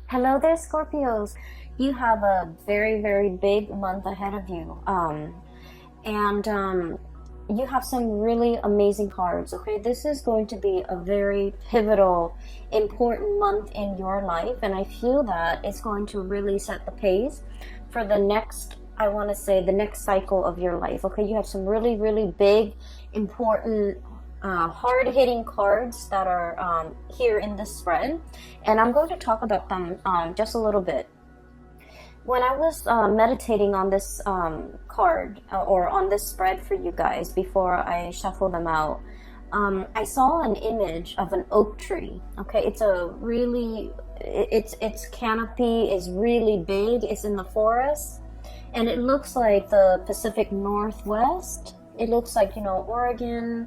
Hello there, Scorpios. You have a very, very big month ahead of you. And you have some really amazing cards, okay? This is going to be a very pivotal, important month in your life. And I feel that it's going to really set the pace for the next, I want to say, the next cycle of your life, okay? You have some really, really big, important hard-hitting cards that are here in this spread, and I'm going to talk about them just a little bit. When I was meditating on this card or on this spread for you guys before I shuffle them out, I saw an image of an oak tree. Okay, it's a really, its canopy is really big. It's in the forest, and it looks like the Pacific Northwest. It looks like, Oregon,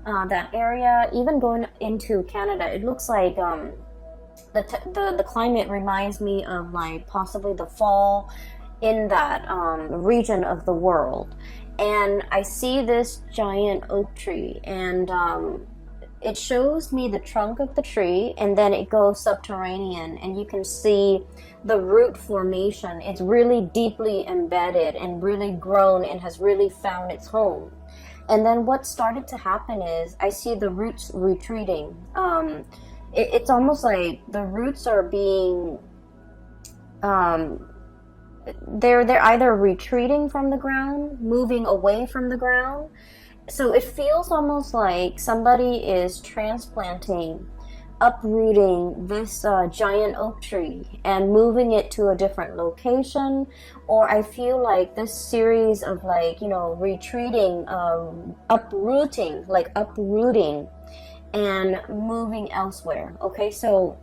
that area, even going into Canada. It looks like the climate reminds me of like possibly the fall in that region of the world. And I see this giant oak tree, and it shows me the trunk of the tree, and then it goes subterranean, and you can see the root formation. It's really deeply embedded and really grown and has really found its home. And then what started to happen is I see the roots retreating. It's almost like the roots are being, they're either retreating from the ground, moving away from the ground. So it feels almost like somebody is transplanting, uprooting this giant oak tree and moving it to a different location. Or I feel like this series of retreating, uprooting and moving elsewhere. Okay, so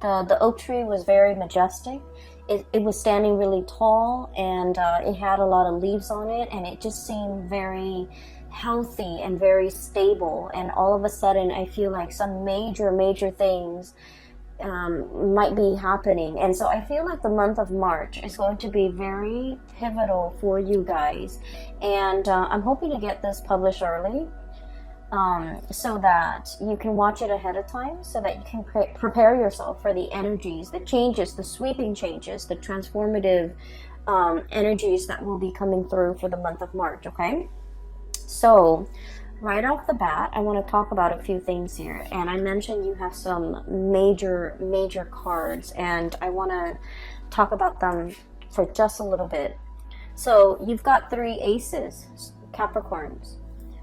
the oak tree was very majestic. It was standing really tall, and it had a lot of leaves on it, and it just seemed very healthy and very stable. And all of a sudden I feel like some major things might be happening. And so I feel like the month of March is going to be very pivotal for you guys, and I'm hoping to get this published early, so that you can watch it ahead of time, so that you can prepare yourself for the energies, the changes, the sweeping changes, the transformative energies that will be coming through for the month of March. Okay, so right off the bat, I want to talk about a few things here. And I mentioned you have some major cards, and I want to talk about them for just a little bit. So you've got 3 aces, Capricorns.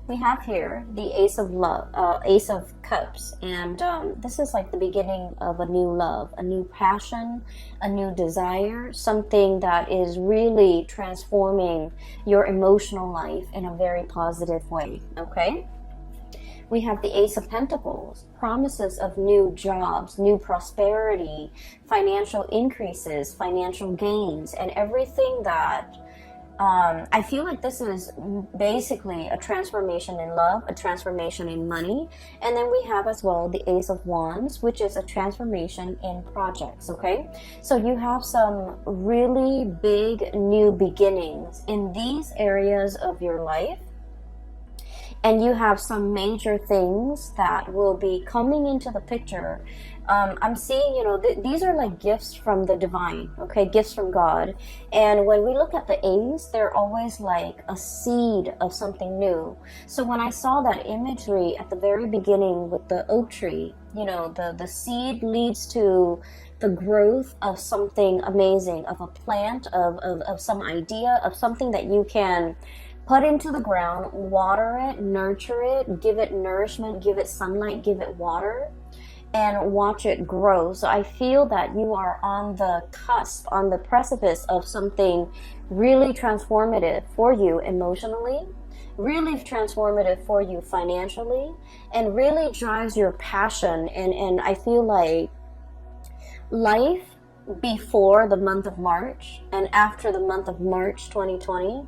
We have here the Ace of Love, Ace of Cups, and this is like the beginning of a new love, a new passion, a new desire, something that is really transforming your emotional life in a very positive way. Okay? We have the Ace of Pentacles, promises of new jobs, new prosperity, financial increases, financial gains, and everything that I feel like this is basically a transformation in love, a transformation in money. And then we have as well the Ace of Wands, which is a transformation in projects. Okay, so you have some really big new beginnings in these areas of your life, and you have some major things that will be coming into the picture. I'm seeing, these are like gifts from the divine, okay, gifts from God. And when we look at the A's, they're always like a seed of something new. So when I saw that imagery at the very beginning with the oak tree, the seed leads to the growth of something amazing, of a plant, of some idea, of something that you can put into the ground, water it, nurture it, give it nourishment, give it sunlight, give it water, and watch it grow. So I feel that you are on the cusp, on the precipice of something really transformative for you emotionally, really transformative for you financially, and really drives your passion. And I feel like life before the month of March and after the month of March 2020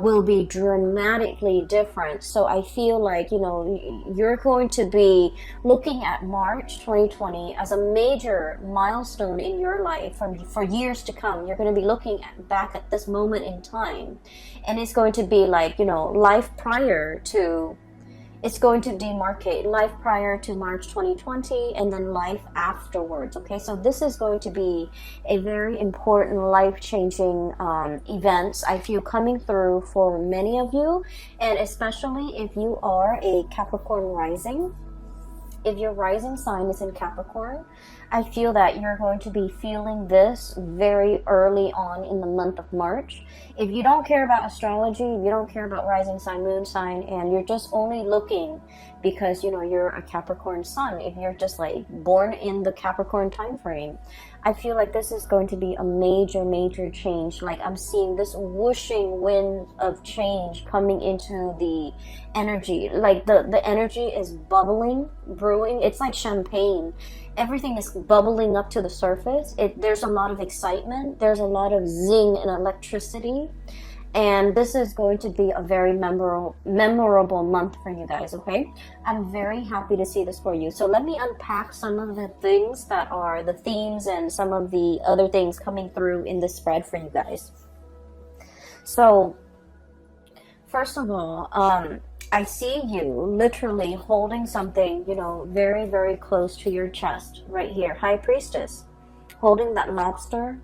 will be dramatically different. So I feel like, you're going to be looking at March 2020 as a major milestone in your life for years to come. You're going to be looking back at this moment in time, and it's going to be like, life prior to It's going to demarcate life prior to March 2020 and then life afterwards. Okay, so this is going to be a very important life-changing events I feel coming through for many of you, and especially if you are a Capricorn rising. If your rising sign is in Capricorn, I feel that you're going to be feeling this very early on in the month of March. If you don't care about astrology, if you don't care about rising sign, moon sign, and you're just only looking because, you know, you're a Capricorn sun, if you're just like born in the Capricorn time frame, I feel like this is going to be a major change. Like I'm seeing this whooshing wind of change coming into the energy. Like the energy is bubbling, brewing. It's like champagne. Everything is bubbling up to the surface. There's a lot of excitement. There's a lot of zing and electricity. And this is going to be a very memorable month for you guys, okay? I'm very happy to see this for you. So let me unpack some of the things that are the themes and some of the other things coming through in this spread for you guys. So, first of all, I see you literally holding something, you know, very close to your chest right here. High Priestess, holding that lobster,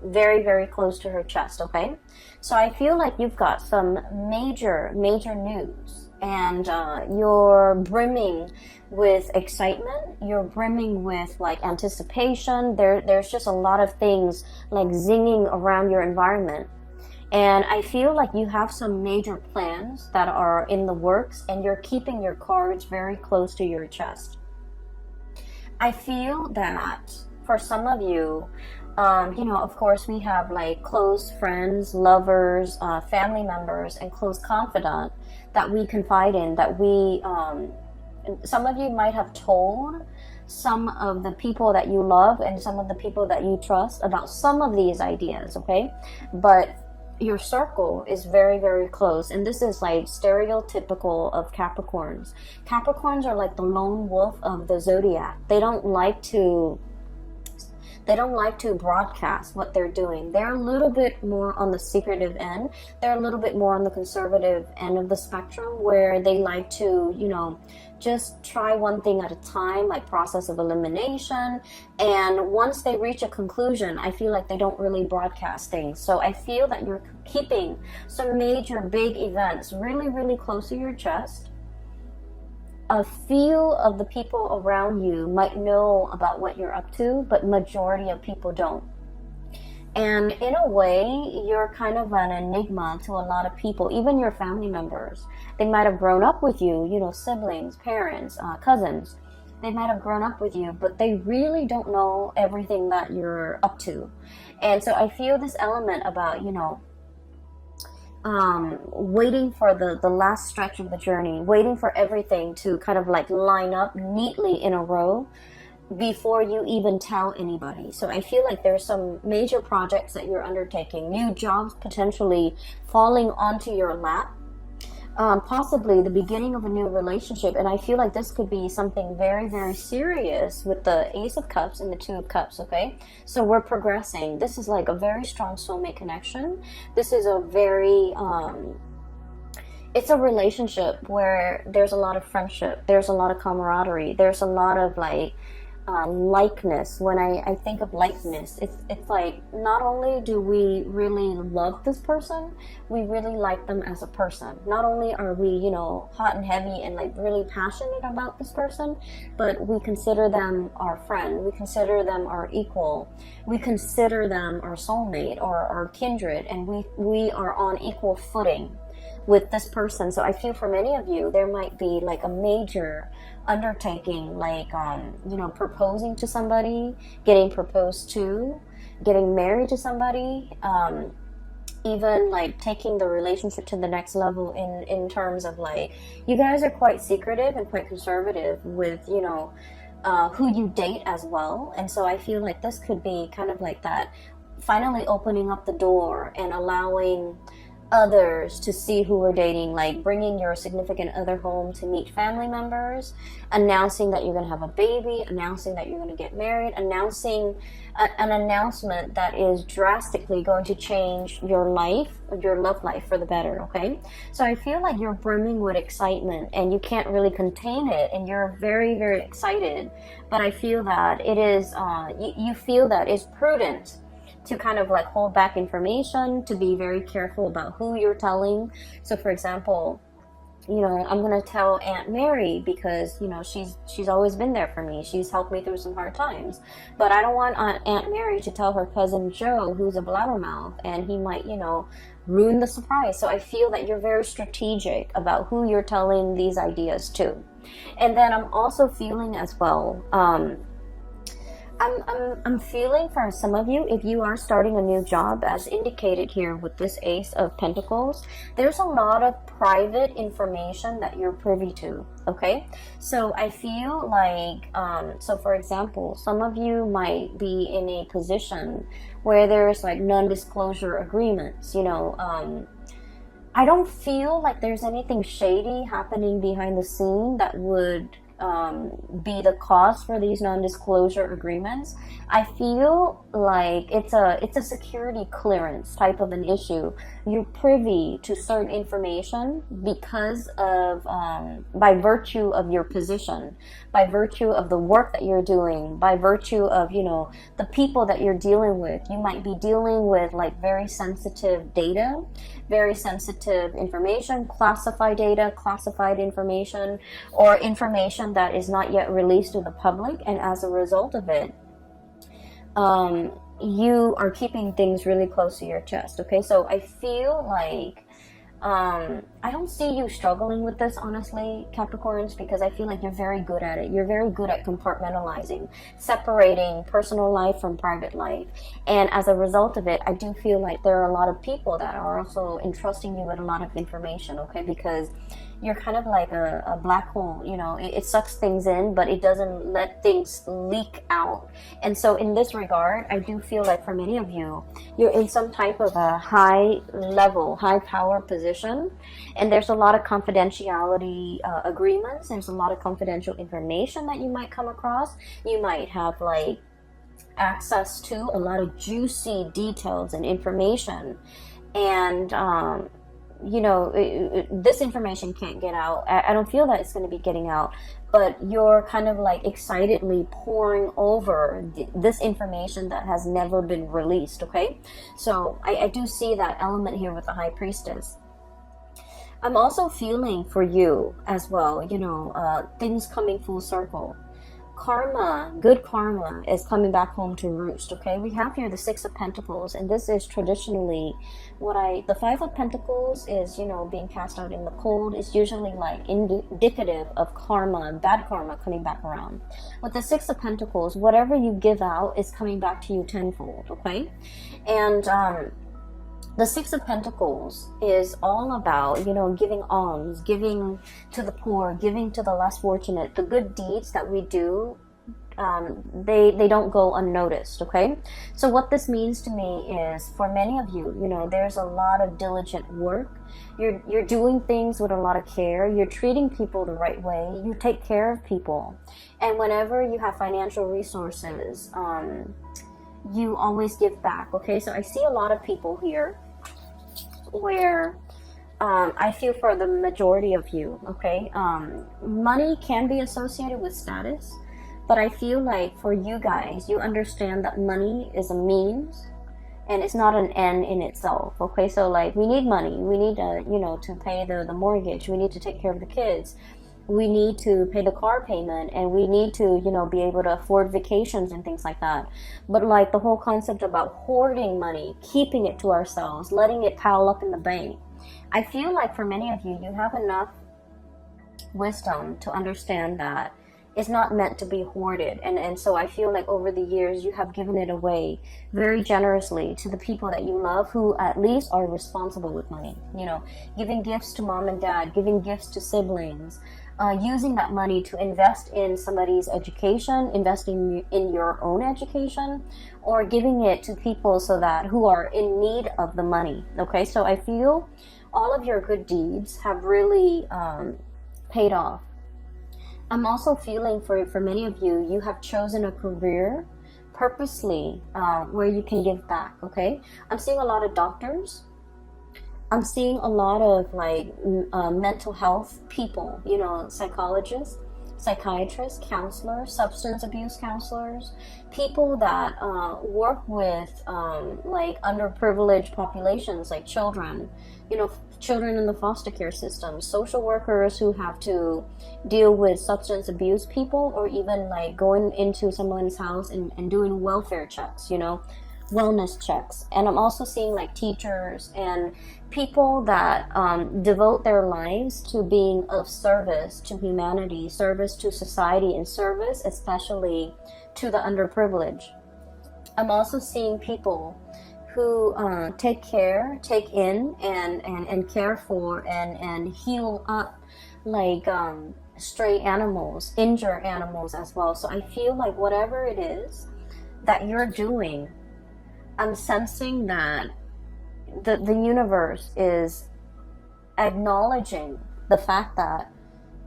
very close to her chest, okay? So I feel like you've got some major news, and you're brimming with excitement. You're brimming with like anticipation. There's just a lot of things like zinging around your environment. And I feel like you have some major plans that are in the works, and you're keeping your cards very close to your chest. I feel that for some of you, you know, of course, we have like close friends, lovers, family members, and close confidant that we confide in, that we, some of you might have told some of the people that you love and some of the people that you trust about some of these ideas, okay? But your circle is very close, and this is like stereotypical of Capricorns. Capricorns are like the lone wolf of the zodiac. They don't like to broadcast what they're doing. They're a little bit more on the secretive end. They're a little bit more on the conservative end of the spectrum, where they like to, you know, just try one thing at a time, like process of elimination. And once they reach a conclusion, I feel like they don't really broadcast things. So I feel that you're keeping some major big events really close to your chest. A few of the people around you might know about what you're up to, but majority of people don't. And in a way, you're kind of an enigma to a lot of people, even your family members. They might have grown up with you, you know, siblings, parents, cousins. They might have grown up with you, but they really don't know everything that you're up to. And so I feel this element about, you know, waiting for the last stretch of the journey, waiting for everything to kind of like line up neatly in a row before you even tell anybody. So I feel like there's some major projects that you're undertaking, new jobs potentially falling onto your lap, possibly the beginning of a new relationship. And I feel like this could be something very serious with the Ace of Cups and the Two of Cups, okay? So we're progressing. This is like a very strong soulmate connection. This is a very, it's a relationship where there's a lot of friendship, there's a lot of camaraderie, there's a lot of like, likeness. When I think of likeness, it's like not only do we really love this person, we really like them as a person. Not only are we, you know, hot and heavy and like really passionate about this person, but we consider them our friend, we consider them our equal, we consider them our soulmate or our kindred, and we are on equal footing with this person. So I feel for many of you, there might be like a major undertaking, like, you know, proposing to somebody, getting proposed to, getting married to somebody, even like taking the relationship to the next level in terms of like, you guys are quite secretive and quite conservative with, you know, who you date as well. And so I feel like this could be kind of like that, finally opening up the door and allowing others to see who we're dating, like bringing your significant other home to meet family members, announcing that you're going to have a baby, announcing that you're going to get married, announcing an announcement that is drastically going to change your life, your love life for the better, okay? So I feel like you're brimming with excitement and you can't really contain it, and you're very, very excited. But I feel that it is, you feel that it's prudent to kind of like hold back information, to be very careful about who you're telling. So for example, you know, I'm going to tell Aunt Mary because, you know, she's always been there for me. She's helped me through some hard times. But I don't want Aunt Mary to tell her cousin Joe, who's a blabbermouth, and he might, you know, ruin the surprise. So I feel that you're very strategic about who you're telling these ideas to. And then I'm also feeling as well, I'm feeling for some of you, if you are starting a new job, as indicated here with this Ace of Pentacles, there's a lot of private information that you're privy to, okay? So I feel like, so for example, some of you might be in a position where there's like non-disclosure agreements, you know. I don't feel like there's anything shady happening behind the scene that would be the cause for these non-disclosure agreements. I feel like it's a security clearance type of an issue. You're privy to certain information because of by virtue of your position, by virtue of the work that you're doing, by virtue of, you know, the people that you're dealing with. You might be dealing with like very sensitive data, very sensitive information, classified data, classified information, or information that is not yet released to the public, and as a result of it, you are keeping things really close to your chest, okay? So I feel like I don't see you struggling with this, honestly, Capricorns, because I feel like you're very good at it. You're very good at compartmentalizing, separating personal life from private life. And as a result of it, I do feel like there are a lot of people that are also entrusting you with a lot of information, okay? Because you're kind of like a black hole, you know, it sucks things in, but it doesn't let things leak out. And so in this regard, I do feel like for many of you, you're in some type of a high level, high power position, and there's a lot of confidentiality agreements. There's a lot of confidential information that you might come across. You might have like access to a lot of juicy details and information, and you know, this information can't get out. I don't feel that it's going to be getting out, but you're kind of like excitedly pouring over this information that has never been released, okay? So I do see that element here with the High Priestess. I'm also feeling for you as well, you know, things coming full circle. Karma, good karma is coming back home to roost, okay? We have here the Six of Pentacles, and this is traditionally the Five of Pentacles is, you know, being cast out in the cold. Is usually like indicative of karma, bad karma coming back around. With the Six of Pentacles, whatever you give out is coming back to you tenfold, okay? And the Six of Pentacles is all about, you know, giving alms, giving to the poor, giving to the less fortunate. The good deeds that we do, they don't go unnoticed, okay? So what this means to me is, for many of you, you know, there's a lot of diligent work. You're doing things with a lot of care. You're treating people the right way. You take care of people. And whenever you have financial resources, you always give back, okay? So I see a lot of people here where I feel for the majority of you, okay? Money can be associated with status, but I feel like for you guys, you understand that money is a means and it's not an end in itself, okay? So like, we need money. We need to, you know, to pay the mortgage. We need to take care of the kids. We need to pay the car payment, and we need to, you know, be able to afford vacations and things like that. But like the whole concept about hoarding money, keeping it to ourselves, letting it pile up in the bank, I feel like for many of you, you have enough wisdom to understand that it's not meant to be hoarded. And so I feel like over the years, you have given it away very generously to the people that you love, who at least are responsible with money. You know, giving gifts to mom and dad, giving gifts to siblings, using that money to invest in somebody's education, investing in your own education, or giving it to people so that who are in need of the money. Okay, so I feel all of your good deeds have really paid off. I'm also feeling for many of you, you have chosen a career purposely where you can give back. Okay, I'm seeing a lot of doctors. I'm seeing a lot of like mental health people, you know, psychologists, psychiatrists, counselors, substance abuse counselors, people that work with like underprivileged populations, like children, you know, children in the foster care system, social workers who have to deal with substance abuse people, or even like going into someone's house and doing welfare checks, you know, wellness checks. And I'm also seeing like teachers and people that devote their lives to being of service to humanity, service to society, and service especially to the underprivileged. I'm also seeing people who take in and care for and heal up like stray animals, injure animals as well. So I feel like whatever it is that you're doing, I'm sensing that the universe is acknowledging the fact that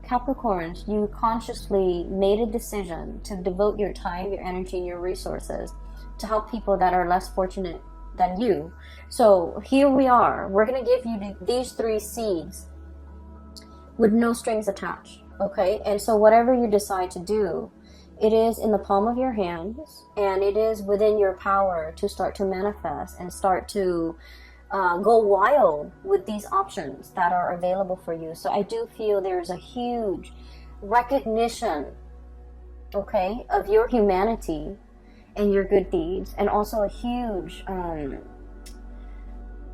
Capricorns, you consciously made a decision to devote your time, your energy, and your resources to help people that are less fortunate than you. So here we are. We're going to give you these 3 seeds with no strings attached. Okay? And so whatever you decide to do, it is in the palm of your hands, and it is within your power to start to manifest and start to go wild with these options that are available for you. So I do feel there's a huge recognition, okay, of your humanity and your good deeds, and also a huge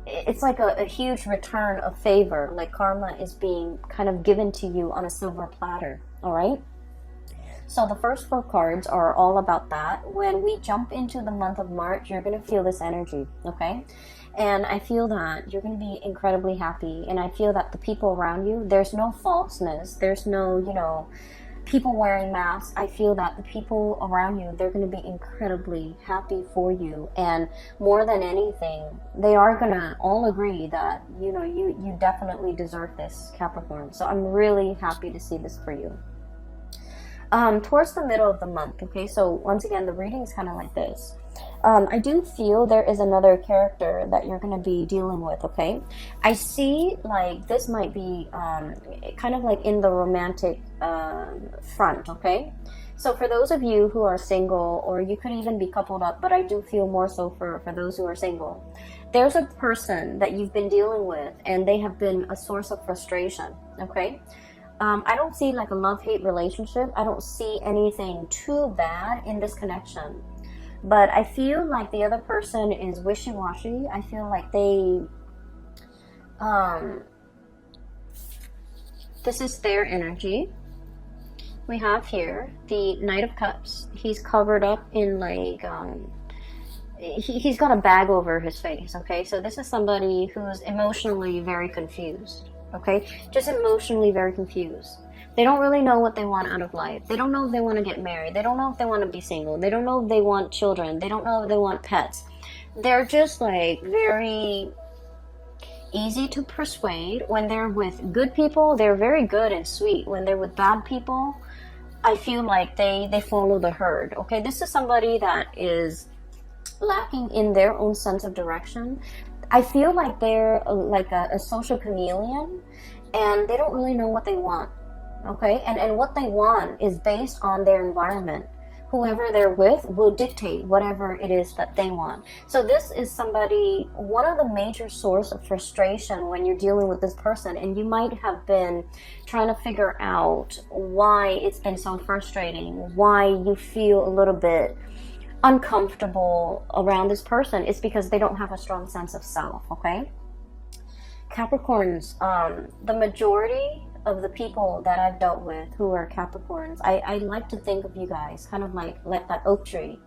it's like a huge return of favor, like karma is being kind of given to you on a silver platter. All right, so the first 4 cards are all about that. When we jump into the month of March, you're going to feel this energy, okay? And I feel that you're going to be incredibly happy, and I feel that the people around you, there's no falseness, there's no, you know, people wearing masks. I feel that the people around you, they're going to be incredibly happy for you, and more than anything, they are going to all agree that, you know, you definitely deserve this, Capricorn. So I'm really happy to see this for you. Towards the middle of the month, okay, so once again, the reading is kind of like this. I do feel there is another character that you're going to be dealing with, okay? I see like this might be kind of like in the romantic front, okay? So for those of you who are single, or you could even be coupled up, but I do feel more so for those who are single, there's a person that you've been dealing with, and they have been a source of frustration, okay? I don't see like a love-hate relationship. I don't see anything too bad in this connection. But I feel like the other person is wishy-washy. I feel like they, this is their energy. We have here the Knight of Cups. He's covered up in like, he's got a bag over his face, okay? So this is somebody who's emotionally very confused, okay? Just emotionally very confused. They don't really know what they want out of life. They don't know if they want to get married. They don't know if they want to be single. They don't know if they want children. They don't know if they want pets. They're just like very easy to persuade. When they're with good people, they're very good and sweet. When they're with bad people, I feel like they follow the herd. Okay, this is somebody that is lacking in their own sense of direction. I feel like they're like a social chameleon, and they don't really know what they want. Okay, and what they want is based on their environment. Whoever they're with will dictate whatever it is that they want. So this is somebody, one of the major source of frustration when you're dealing with this person, and you might have been trying to figure out why it's been so frustrating, why you feel a little bit uncomfortable around this person. It's because they don't have a strong sense of self, okay? Capricorns, the majority of the people that I've dealt with who are Capricorns, I like to think of you guys kind of like that oak tree.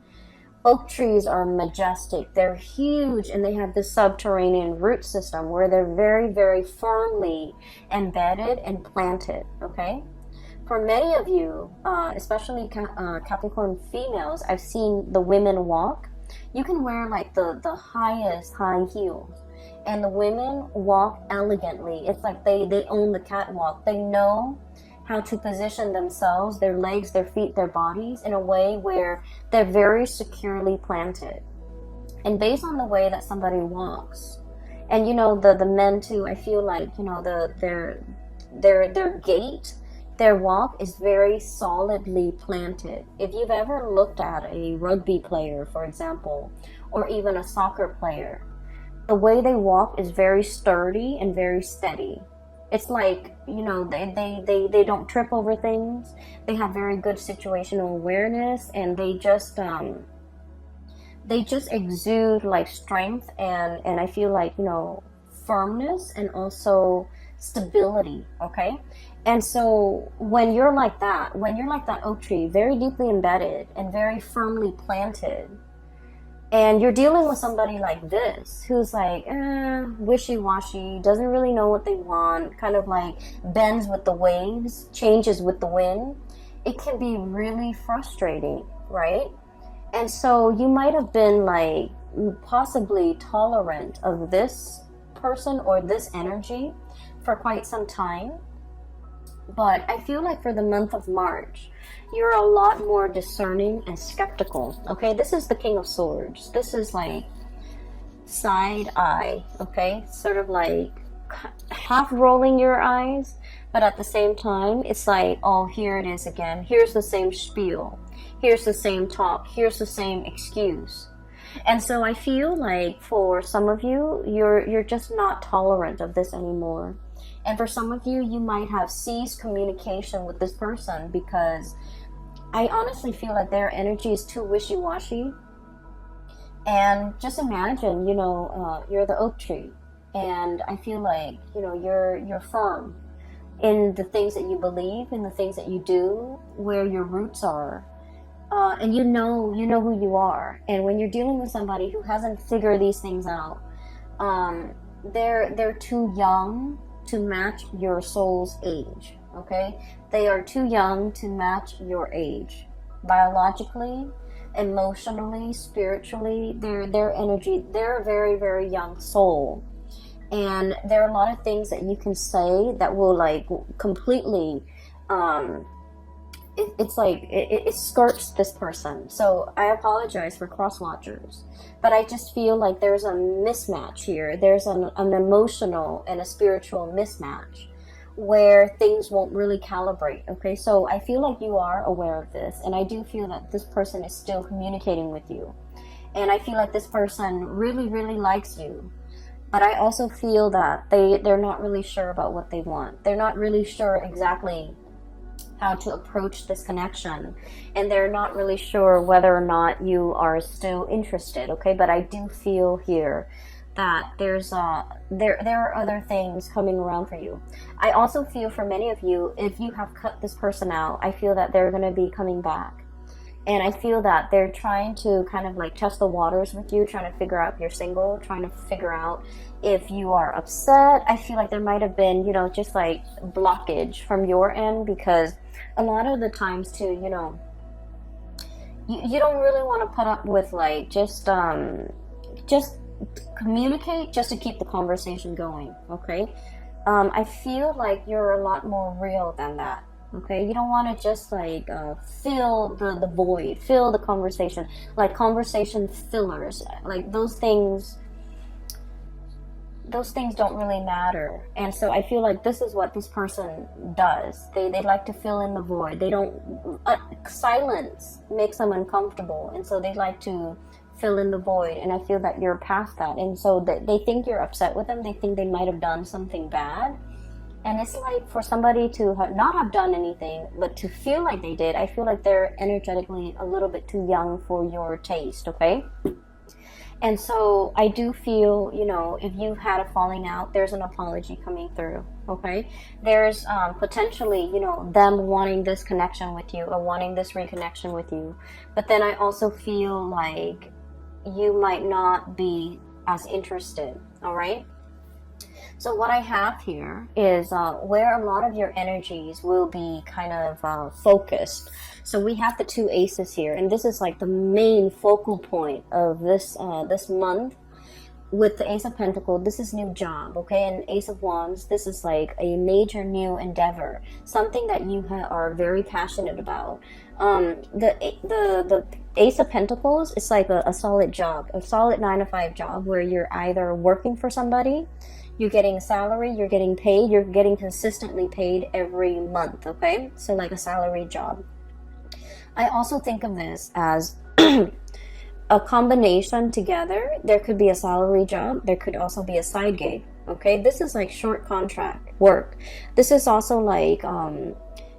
Oak trees are majestic. They're huge, and they have this subterranean root system where they're very, very firmly embedded and planted, okay? For many of you, especially Capricorn females, I've seen the women walk. You can wear like the highest high heels, and the women walk elegantly. It's like they own the catwalk. They know how to position themselves, their legs, their feet, their bodies in a way where they're very securely planted. And based on the way that somebody walks, and you know, the men too, I feel like, you know, their gait, their walk is very solidly planted. If you've ever looked at a rugby player, for example, or even a soccer player, the way they walk is very sturdy and very steady. It's like, you know, they don't trip over things. They have very good situational awareness, and they just exude like strength and I feel like, you know, firmness and also stability. Okay. And so when you're like that oak tree, very deeply embedded and very firmly planted, and you're dealing with somebody like this who's like wishy-washy, doesn't really know what they want, kind of like bends with the waves, changes with the wind, it can be really frustrating, right? And so you might have been like possibly tolerant of this person or this energy for quite some time. But I feel like for the month of March, you're a lot more discerning and skeptical. Okay, this is the King of Swords. This is like side eye, okay? Sort of like half rolling your eyes, but at the same time, it's like, oh, here it is again. Here's the same spiel. Here's the same talk. Here's the same excuse. And so I feel like for some of you, you're just not tolerant of this anymore. And for some of you, you might have ceased communication with this person because I honestly feel like their energy is too wishy-washy. And just imagine, you know, you're the oak tree, and I feel like, you know, you're firm in the things that you believe, in the things that you do, where your roots are, and you know who you are. And when you're dealing with somebody who hasn't figured these things out, they're too young to match your soul's age. Okay, they are too young to match your age, biologically, emotionally, spiritually. Their energy, they're a very, very young soul, and there are a lot of things that you can say that will like completely it skirts this person. So I apologize for cross watchers, but I just feel like there's a mismatch here. There's an emotional and a spiritual mismatch where things won't really calibrate. Okay, so I feel like you are aware of this, and I do feel that this person is still communicating with you, and I feel like this person really, really likes you. But I also feel that they're not really sure about what they want. They're not really sure exactly how to approach this connection, and they're not really sure whether or not you are still interested. Okay, but I do feel here that there are other things coming around for you. I also feel for many of you, if you have cut this person out, I feel that they're going to be coming back. And I feel that they're trying to kind of like test the waters with you, trying to figure out if you're single, trying to figure out if you are upset. I feel like there might have been, you know, just like blockage from your end, because a lot of the times too, you know, you don't really want to put up with like just communicate just to keep the conversation going. Okay, I feel like you're a lot more real than that. Okay, you don't want to just like fill the void, fill the conversation, like conversation fillers, like those things don't really matter. And so I feel like this is what this person does. They like to fill in the void. They don't silence makes them uncomfortable, and so they like to fill in the void. And I feel that you're past that, and so they think you're upset with them. They think they might have done something bad. And it's like for somebody to not have done anything, but to feel like they did, I feel like they're energetically a little bit too young for your taste, okay? And so I do feel, you know, if you've had a falling out, there's an apology coming through, okay? There's potentially, you know, them wanting this connection with you or wanting this reconnection with you. But then I also feel like you might not be as interested, all right? So what I have here is where a lot of your energies will be kind of focused. So we have the two aces here, and this is like the main focal point of this month. With the Ace of Pentacles, this is new job, okay? And Ace of Wands, this is like a major new endeavor, something that you are very passionate about. The Ace of Pentacles is like a solid job, a solid 9 to 5 job where you're either working for somebody, you're getting a salary, you're getting paid, you're getting consistently paid every month, okay? So like a salary job. I also think of this as a combination together. There could be a salary job, there could also be a side gig, okay? This is like short contract work. This is also like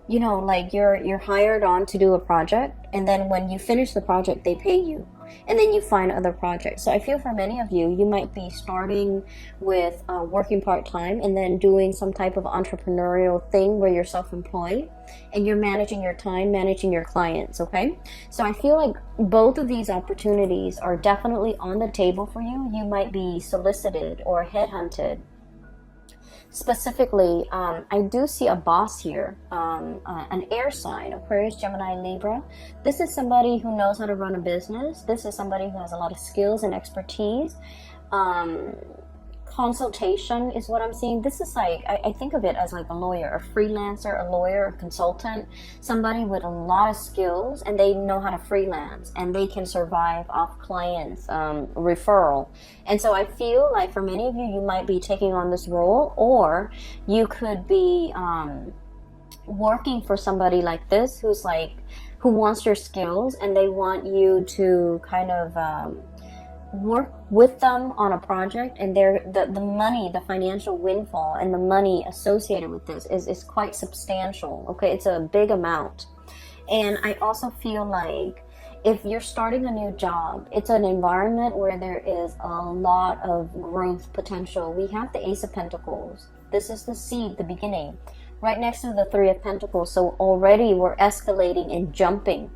you know, like you're hired on to do a project, and then when you finish the project they pay you, and then you find other projects. So I feel for many of you, you might be starting with working part-time and then doing some type of entrepreneurial thing where you're self-employed and you're managing your time, managing your clients, okay? So I feel like both of these opportunities are definitely on the table for you. You might be solicited or headhunted. Specifically, I do see a boss here, an air sign, Aquarius, Gemini, Libra. This is somebody who knows how to run a business. This is somebody who has a lot of skills and expertise. Consultation is what I'm seeing. This is like, I think of it as like a lawyer, a freelancer, a lawyer, a consultant, somebody with a lot of skills, and they know how to freelance and they can survive off clients, referral. And so I feel like for many of you, you might be taking on this role, or you could be working for somebody like this who's like, who wants your skills, and they want you to kind of work with them on a project, and the money, the financial windfall and the money associated with this is quite substantial, okay? It's a big amount. And I also feel like if you're starting a new job, it's an environment where there is a lot of growth potential. We have the Ace of Pentacles. This is the seed, the beginning, right next to the Three of Pentacles. So already we're escalating and jumping.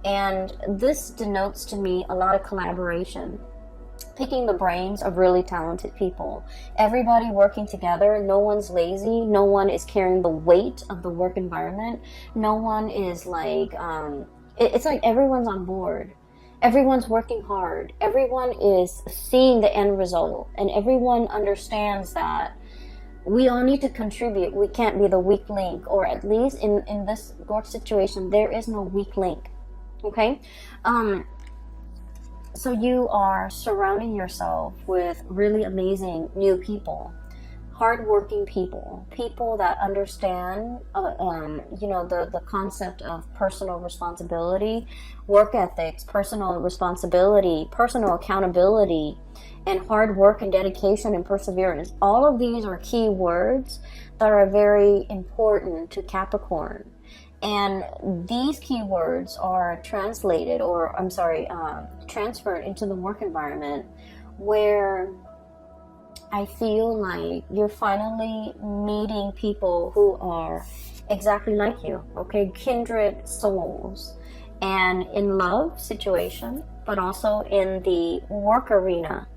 And this denotes to me a lot of collaboration, picking the brains of really talented people, everybody working together. No one's lazy, no one is carrying the weight of the work environment, no one is like it's like everyone's on board, everyone's working hard, everyone is seeing the end result, and everyone understands that we all need to contribute. We can't be the weak link, or at least in this work situation there is no weak link, okay? So you are surrounding yourself with really amazing new people, hardworking people, people that understand, you know, the concept of personal responsibility, work ethics, personal responsibility, personal accountability, and hard work and dedication and perseverance. All of these are key words that are very important to Capricorn. And these keywords are translated, or I'm sorry, transferred into the work environment, where I feel like you're finally meeting people who are exactly like you, okay? Kindred souls. And in love situation, but also in the work arena,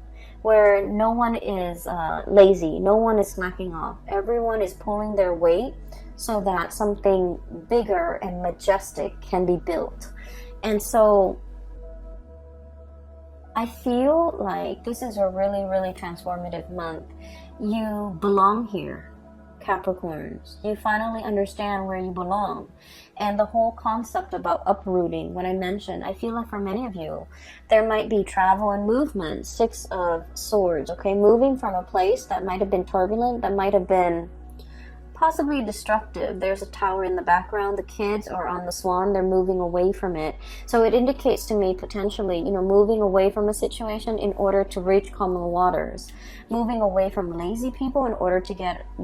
where no one is lazy, no one is slacking off. Everyone is pulling their weight so that something bigger and majestic can be built. And so I feel like this is a really, really transformative month. You belong here, Capricorns. You finally understand where you belong. And the whole concept about uprooting, when I mentioned, I feel like for many of you, there might be travel and movement. Six of Swords, okay? Moving from a place that might have been turbulent, that might have been possibly destructive. There's a tower in the background. The kids are on the swan. They're moving away from it. So it indicates to me potentially, you know, moving away from a situation in order to reach calmer waters. Moving away from lazy people in order to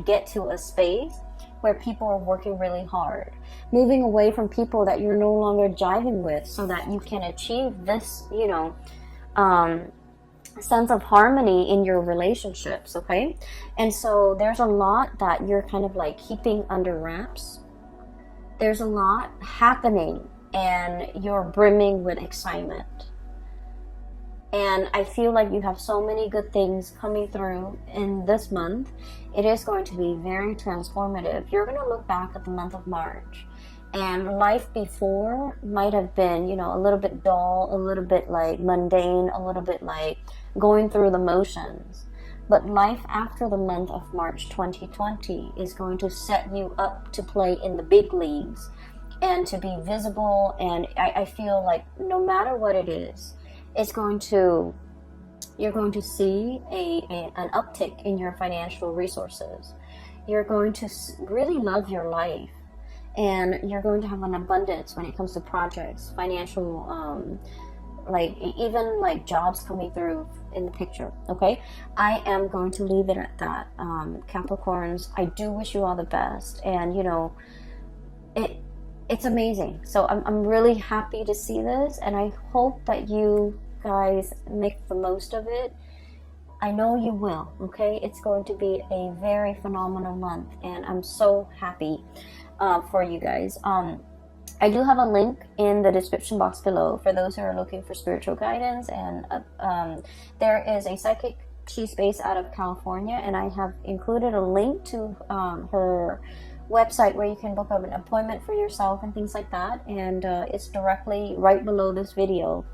get to a space where people are working really hard. Moving away from people that you're no longer jiving with so that you can achieve this, you know, sense of harmony in your relationships, okay? And so there's a lot that you're kind of like keeping under wraps. There's a lot happening and you're brimming with excitement. And I feel like you have so many good things coming through in this month. It is going to be very transformative. You're going to look back at the month of March, and life before might have been, you know, a little bit dull, a little bit like mundane, a little bit like going through the motions. But life after the month of March 2020 is going to set you up to play in the big leagues and to be visible. And I feel like no matter what it is, it's going to, you're going to see an uptick in your financial resources. You're going to really love your life, and you're going to have an abundance when it comes to projects, financial, like even like jobs coming through in the picture. Okay, I am going to leave it at that. Capricorns, I do wish you all the best, and you know, it's amazing. So I'm really happy to see this, and I hope that you guys make the most of it. I know you will. Okay, it's going to be a very phenomenal month, and I'm so happy for you guys. I do have a link in the description box below for those who are looking for spiritual guidance, and there is a psychic. She's based out of California, and I have included a link to her website where you can book up an appointment for yourself and things like that, and it's directly right below this video.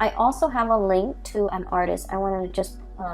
I also have a link to an artist. I want to just